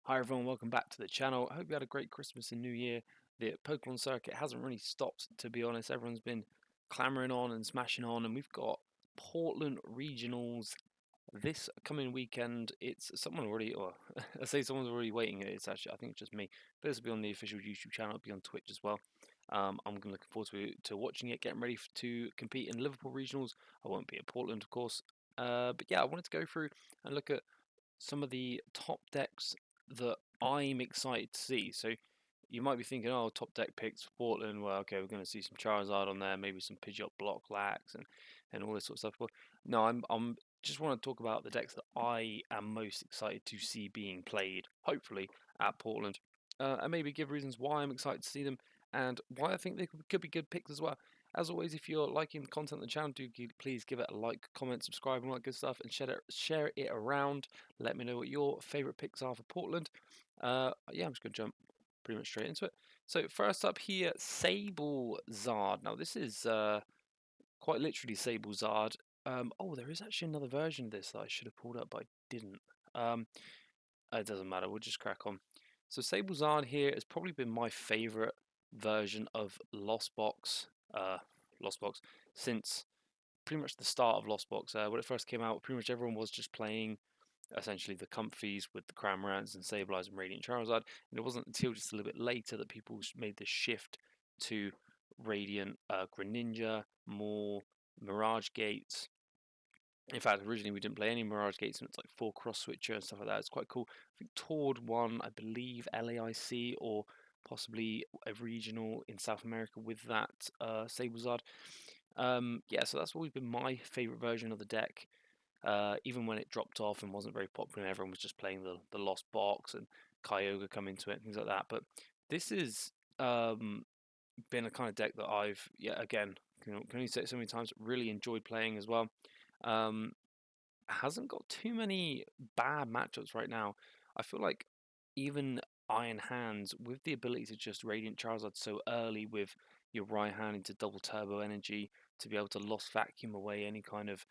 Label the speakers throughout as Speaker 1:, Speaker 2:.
Speaker 1: Hi everyone, welcome back to the channel. I hope you had a great Christmas and New Year. The Pokemon circuit hasn't really stopped, to be honest. Everyone's been clamoring on and smashing on, and we've got Portland Regionals this coming weekend. It's someone already, or I say someone's already waiting. It's actually, I think it's just me. But this will be on the official YouTube channel, it'll be on Twitch as well. I'm looking forward to watching it, getting ready to compete in Liverpool Regionals. I won't be at Portland, of course. But yeah, I wanted to go through and look at some of the top decks that I'm excited to see. So you might be thinking, oh, top deck picks for Portland. Well, okay, we're going to see some Charizard on there, maybe some Pidgeot Block Lax and all this sort of stuff. But no, I'm just want to talk about the decks that I am most excited to see being played, hopefully at Portland, and maybe give reasons why I'm excited to see them and why I think they could be good picks as well. As always, if you're liking the content of the channel, please give it a like, comment, subscribe, and all that good stuff, and share it around. Let me know what your favourite picks are for Portland. Yeah, I'm just going to jump pretty much straight into it. So first up here, Sablezard. Now this is quite literally Sablezard. Oh, there is actually another version of this that I should have pulled up, but I didn't. It doesn't matter. We'll just crack on. So Sablezard here has probably been my favourite version of Lost Box. Lost Box since pretty much the start of Lost Box. When it first came out, pretty much everyone was just playing essentially the Comfies with the Cramorants and Sableyes and Radiant Charizard. And it wasn't until just a little bit later that people made the shift to Radiant Greninja, more Mirage Gates. In fact, originally we didn't play any Mirage Gates, and it's like 4 Cross Switcher and stuff like that. It's quite cool. I think Tord won, I believe, LAIC or possibly a regional in South America with that Sablezard. Yeah, so that's always been my favourite version of the deck. Even when it dropped off and wasn't very popular, everyone was just playing the Lost Box and Kyogre come into it, things like that. But this has been a kind of deck that I've, yeah, again, can only say it so many times, really enjoyed playing as well. Um, hasn't got too many bad matchups right now. I feel like even Iron Hands, with the ability to just Radiant Charizard so early with your right hand into double turbo energy to be able to Lost Vacuum away any kind of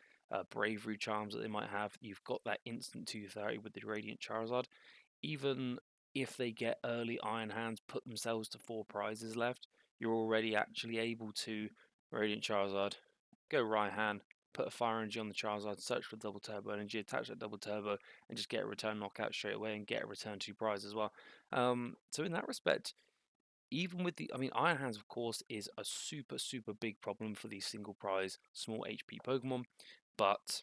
Speaker 1: bravery charms that they might have, you've got that instant 230 with the Radiant Charizard. Even if they get early Iron Hands, put themselves to 4 prizes left, you're already actually able to Radiant Charizard, go right hand, put a fire energy on the Charizard, search for double turbo energy, attach that double turbo, and just get a return knockout straight away and get a return 2 prize as well. So in that respect, even with the, I mean, Iron Hands, of course, is a super big problem for these single prize small HP Pokemon, but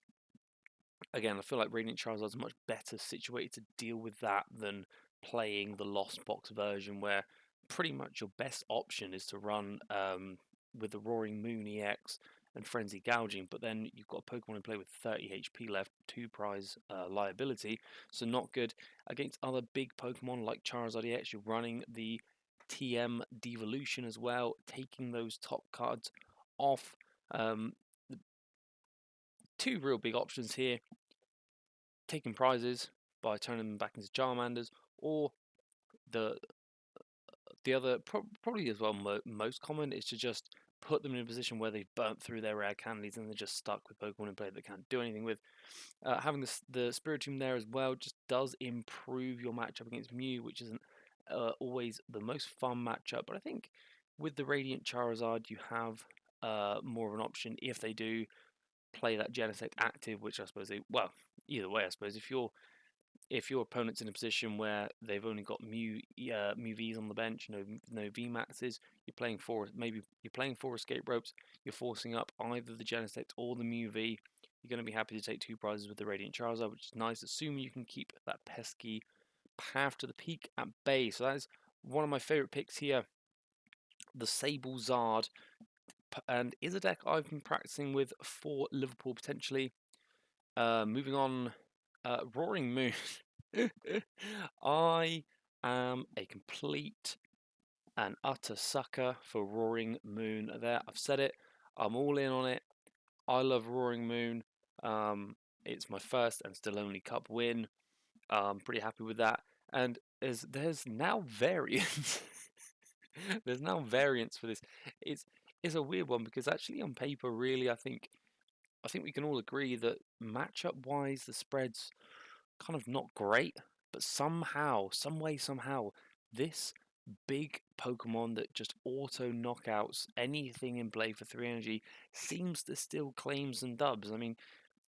Speaker 1: again, I feel like Radiant Charizard is much better situated to deal with that than playing the Lost Box version, where pretty much your best option is to run with the Roaring Moon EX and Frenzy Gouging, but then you've got a Pokemon in play with 30 HP left, 2 prize liability, so not good. Against other big Pokemon like Charizard EX, you're running the TM Devolution as well, taking those top cards off. Um, Two real big options here: taking prizes by turning them back into Charmanders, or the other probably as well most common is to just put them in a position where they've burnt through their rare candies and they're just stuck with Pokemon in play that they can't do anything with. Having the Spiritomb there as well just does improve your matchup against Mew, which isn't always the most fun matchup. But I think with the Radiant Charizard, you have more of an option if they do play that Genesect active, which I suppose they, well, either way, I suppose if your opponent's in a position where they've only got Mew V's on the bench, no V Maxes, you're playing 4 escape ropes, you're forcing up either the Genesect or the Mew V. You're going to be happy to take 2 prizes with the Radiant Charizard, which is nice, assuming you can keep that pesky Path to the Peak at bay. So that is one of my favourite picks here, the Sablezard, and is a deck I've been practicing with for Liverpool potentially. Moving on, Roaring Moon. I am a complete and utter sucker for Roaring Moon. There, I've said it. I'm all in on it. I love Roaring Moon. It's my first and still only cup win. I'm pretty happy with that. And there's now variants. There's now variants for this. It's a weird one because actually on paper, really, I think we can all agree that matchup wise, the spread's kind of not great. but somehow, some way, somehow, this big Pokemon that just auto knockouts anything in play for 3 energy seems to still claim some dubs. I mean,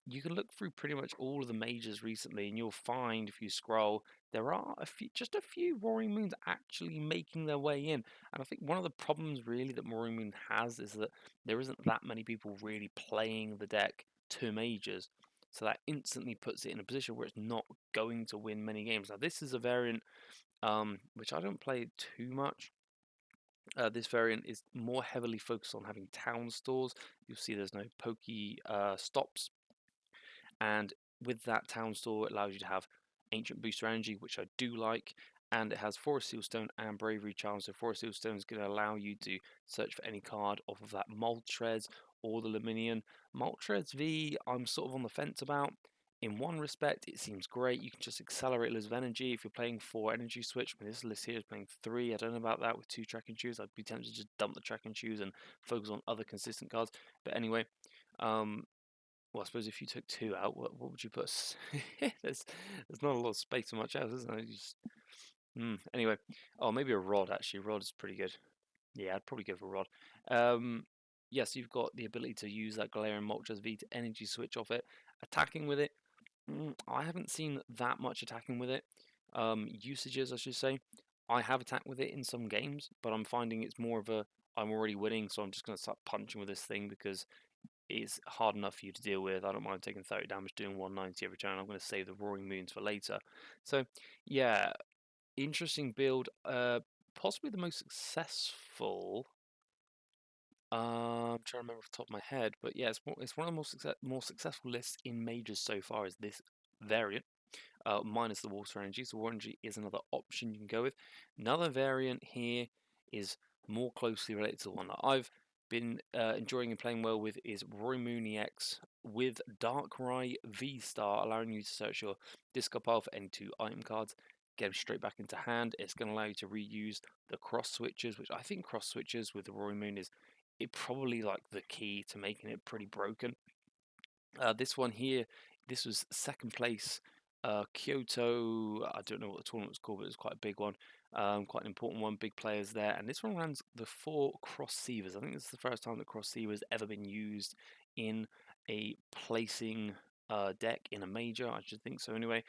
Speaker 1: you can look through pretty much all of the majors recently, and you'll find if you scroll, there are just a few Roaring Moons actually making their way in. And I think one of the problems really that Roaring Moon has is that there isn't that many people really playing the deck to majors. So that instantly puts it in a position where it's not going to win many games. Now this is a variant which I don't play too much. This variant is more heavily focused on having town stores. You'll see there's no stops, and with that town store it allows you to have ancient booster energy, which I do like, and it has Forest Seal Stone and Bravery Charm. So Forest Seal Stone is going to allow you to search for any card off of that Moltres or the Luminion. Moltres V I'm sort of on the fence about. In one respect, it seems great. You can just accelerate loads of energy if you're playing 4 energy switch. I mean, this list here is playing 3. I don't know about that with 2 track and choose. I'd be tempted to just dump the track and choose and focus on other consistent cards. But anyway, well, I suppose if you took 2 out, what would you put? There's not a lot of space for much else, is there? Anyway, oh, maybe a Rod actually. Rod is pretty good. Yeah, I'd probably go for Rod. Yes, you've got the ability to use that Galarian Moltres V to energy switch off it. Attacking with it, I haven't seen that much attacking with it. Usages, I should say. I have attacked with it in some games, but I'm finding it's more of a I'm already winning, so I'm just going to start punching with this thing because it's hard enough for you to deal with. I don't mind taking 30 damage, doing 190 every turn. I'm going to save the Roaring Moons for later. So, yeah, interesting build. Possibly the most successful. I'm trying to remember off the top of my head, but yeah, it's one of the more successful lists in majors so far. Is this variant? Minus the water energy. So water energy is another option you can go with. Another variant here is more closely related to the one that I've been enjoying and playing well with is Roaring Moon EX with Darkrai V-Star, allowing you to search your discard pile for any 2 item cards, get them straight back into hand. It's going to allow you to reuse the cross switches, which I think cross switches with the Roaring Moon is probably like the key to making it pretty broken. This one here, this was second place. Kyoto, I don't know what the tournament was called, but it was quite a big one, quite an important one, big players there. And this one runs the 4 Cross Sievers. I think this is the first time that Cross Sievers has ever been used in a placing deck in a major. I should think so anyway.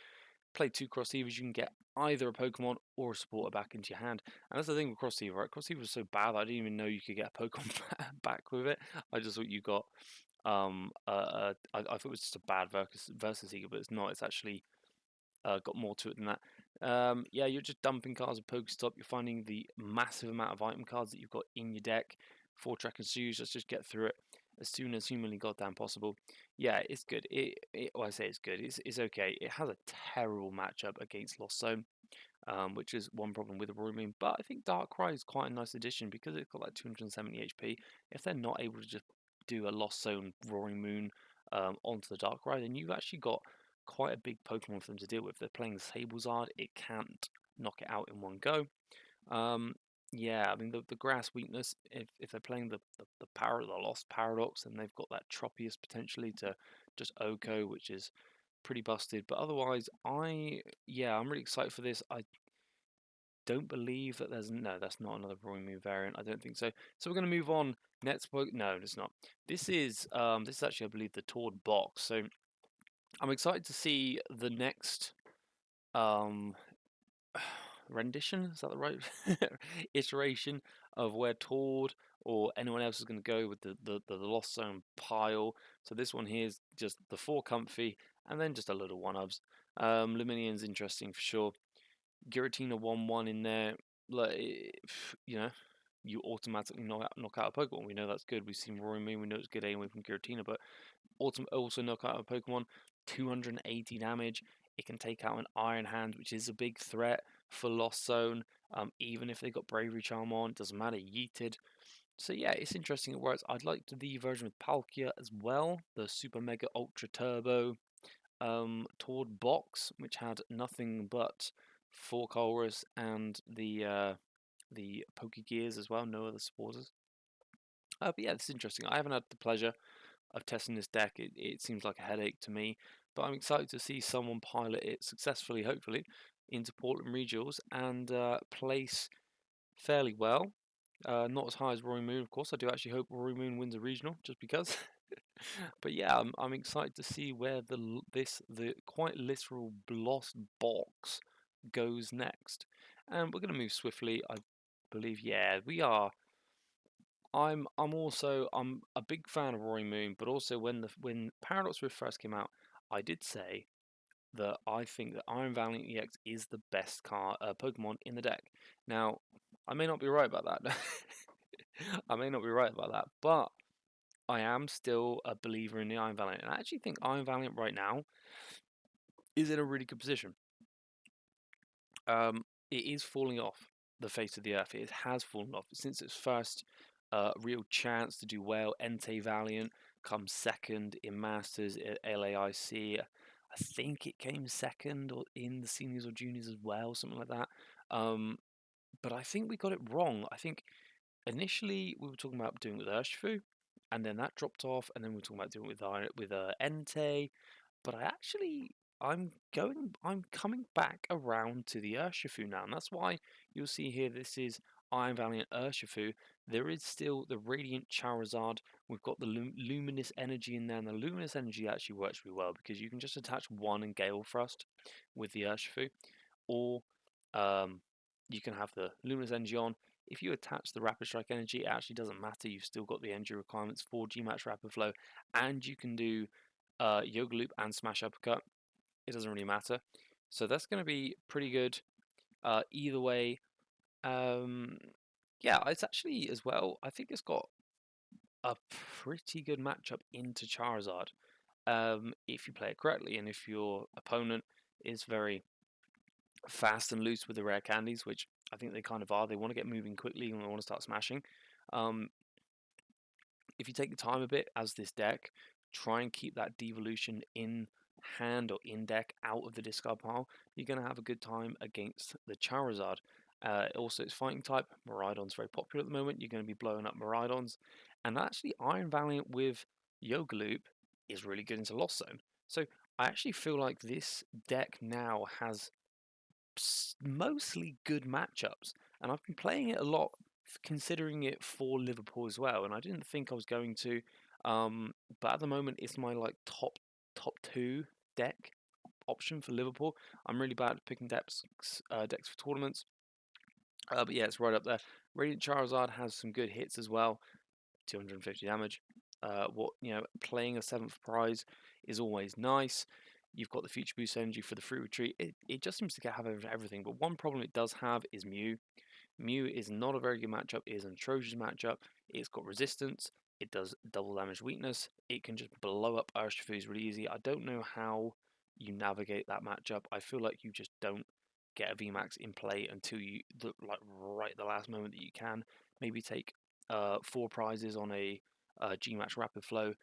Speaker 1: Play 2 Cross Sievers, you can get either a Pokemon or a supporter back into your hand. And that's the thing with Cross Siever, right? Cross Siever was so bad I didn't even know you could get a Pokemon back with it. I just thought you got I thought it was just a bad versus Eagle, but it's not. It's actually got more to it than that. Yeah, you're just dumping cards with Pokestop. You're finding the massive amount of item cards that you've got in your deck. 4 track and shoes. Let's just get through it as soon as humanly goddamn possible. Yeah, it's good. Well, I say it's good. It's okay. It has a terrible matchup against Lost Zone. Which is one problem with the Roaring Moon, but I think Darkrai is quite a nice addition because it's got like 270 HP. If they're not able to just do a Lost Zone Roaring Moon onto the Darkrai, then you've actually got quite a big Pokemon for them to deal with. If they're playing Sablezard, it can't knock it out in one go. Yeah, I mean the grass weakness. If they're playing the Lost Paradox, then they've got that Tropius potentially to just Oko, which is pretty busted. But otherwise, I'm really excited for this. I don't believe that that's not another Roaring Moon variant. I don't think so. So we're going to move on. Next, no, it's not. This is actually, I believe, the Tord box. So I'm excited to see the next um rendition. Is that the right iteration of where Tord or anyone else is going to go with the Lost Zone pile? So this one here is just the 4 comfy, and then just a little one-ups. Luminion's interesting for sure. Giratina 1-1 in there, like you know, you automatically knock out a Pokemon. We know that's good. We've seen Roaring Moon. We know it's good anyway from Giratina, but also knock out a Pokemon. 280 damage. It can take out an Iron Hand, which is a big threat for Lost Zone. Even if they got Bravery Charm on, it doesn't matter. Yeeted. So yeah, it's interesting. It works. I'd like the version with Palkia as well, the Super Mega Ultra Turbo Tord box, which had nothing but 4 Colress and the Pokegears as well, no other supporters. But yeah, it's interesting. I haven't had the pleasure of testing this deck. It seems like a headache to me, but I'm excited to see someone pilot it successfully, hopefully, into Portland Regionals and place fairly well. Not as high as Roy Moon, of course. I do actually hope Roy Moon wins a regional, just because. But yeah, I'm excited to see where the quite literal lost box goes next. And we're going to move swiftly. I believe, yeah, we are. I'm a big fan of Roy Moon, but also when Paradox Rift first came out, I did say that I think that Iron Valiant EX is the best Pokemon in the deck. Now, I may not be right about that. I may not be right about that, but I am still a believer in the Iron Valiant, and I actually think Iron Valiant right now is in a really good position. It is falling off the face of the earth. It has fallen off since its first real chance to do well. Entei Valiant comes second in Masters at LAIC. I think it came second or in the seniors or juniors as well, something like that. But I think we got it wrong. I think initially we were talking about doing it with Urshifu, and then that dropped off, and then we were talking about doing it with Entei. But I'm coming back around to the Urshifu now, and that's why you'll see here this is Iron Valiant Urshifu. There is still the Radiant Charizard. We've got the Luminous Energy in there, and the Luminous Energy actually works really well because you can just attach one and Gale Thrust with the Urshifu, or you can have the Luminous Energy on. If you attach the Rapid Strike Energy, it actually doesn't matter. You've still got the energy requirements for Gmax Rapid Flow, and you can do Yoga Loop and Smash Uppercut. It doesn't really matter. So that's going to be pretty good either way. Yeah, it's actually as well, I think it's got a pretty good matchup into Charizard if you play it correctly, and if your opponent is very fast and loose with the rare candies, which I think they kind of are. They want to get moving quickly and they want to start smashing. If you take the time a bit as this deck, try and keep that devolution in hand or in deck out of the discard pile, you're going to have a good time against the Charizard. Also, its fighting type, Miraidon's very popular at the moment. You're going to be blowing up Miraidons. And actually, Iron Valiant with Yoga Loop is really good into Lost Zone. So I actually feel like this deck now has mostly good matchups, and I've been playing it a lot, considering it for Liverpool as well. And I didn't think I was going to, but at the moment it's my like top two deck option for Liverpool. I'm really bad at picking decks for tournaments, but yeah, it's right up there. Radiant Charizard has some good hits as well, 250 damage. Playing a 7th prize is always nice. You've got the Future Boost energy for the free retreat. It just seems to have everything. But one problem it does have is Mew. Mew is not a very good matchup. It is an atrocious matchup. It's got resistance. It does double damage weakness. It can just blow up Urshifus really easy. I don't know how you navigate that matchup. I feel like you just don't get a VMAX in play until right at the last moment that you can. Maybe take 4 prizes on a Gmax Rapid Flow,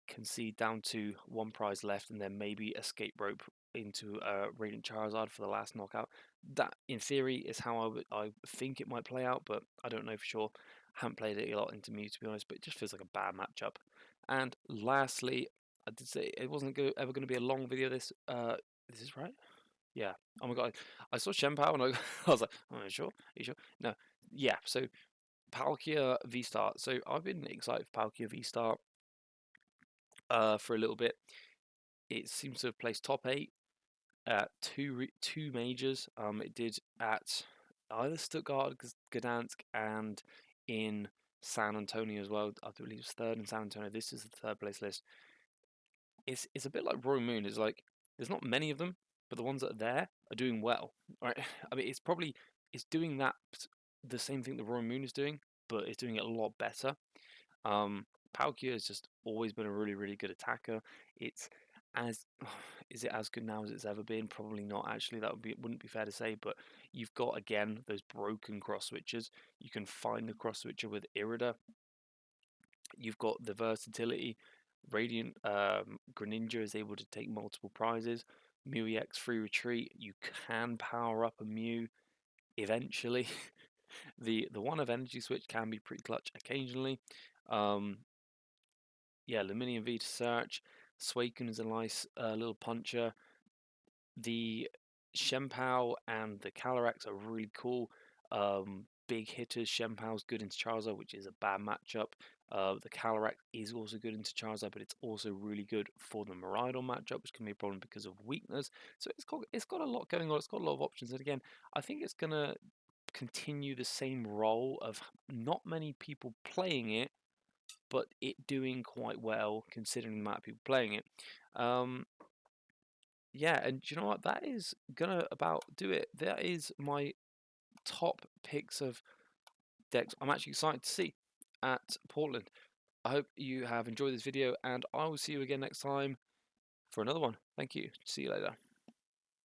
Speaker 1: concede down to 1 prize left, and then maybe escape rope into Radiant Charizard for the last knockout. That, in theory, is how I think it might play out, but I don't know for sure. Haven't played it a lot into Mew, to be honest, but it just feels like a bad matchup. And lastly, I did say it wasn't ever going to be a long video. This is right. Yeah. Oh my god. I saw Shenpao and I was like, oh, are you sure? Are you sure? No. Yeah. So Palkia V-Star. So I've been excited for Palkia V-Star for a little bit. It seems to have placed top 8 at two majors. It did at either Stuttgart, Gdansk, and in San Antonio as well. I believe it's third in San Antonio. This is the third place list. It's a bit like Roy Moon. It's like there's not many of them, but the ones that are there are doing well. Right? I mean, it's doing that the same thing that Roy Moon is doing, but it's doing it a lot better. Palkia has just always been a really, really good attacker. It's as is it as good now as it's ever been? Probably not. Actually, wouldn't be fair to say. But you've got again those broken cross switches. You can find the cross switcher with Irida. You've got the versatility. Radiant Greninja is able to take multiple prizes. Mew EX free retreat. You can power up a Mew eventually. The one of energy switch can be pretty clutch occasionally. Yeah, Luminium V to search. Suicune is a nice little puncher. The Shenpao and the Calyrex are really cool. Big hitters. Shenpao's good into Charizard, which is a bad matchup. The Calyrex is also good into Charizard, but it's also really good for the Miraidon matchup, which can be a problem because of weakness. So it's got a lot going on. It's got a lot of options, and again, I think it's gonna continue the same role of not many people playing it, but it doing quite well considering the amount of people playing it. Um, yeah, and do you know what? That is gonna about do it. That is my top picks of decks I'm actually excited to see at Portland. I hope you have enjoyed this video, and I will see you again next time for another one. Thank you. See you later.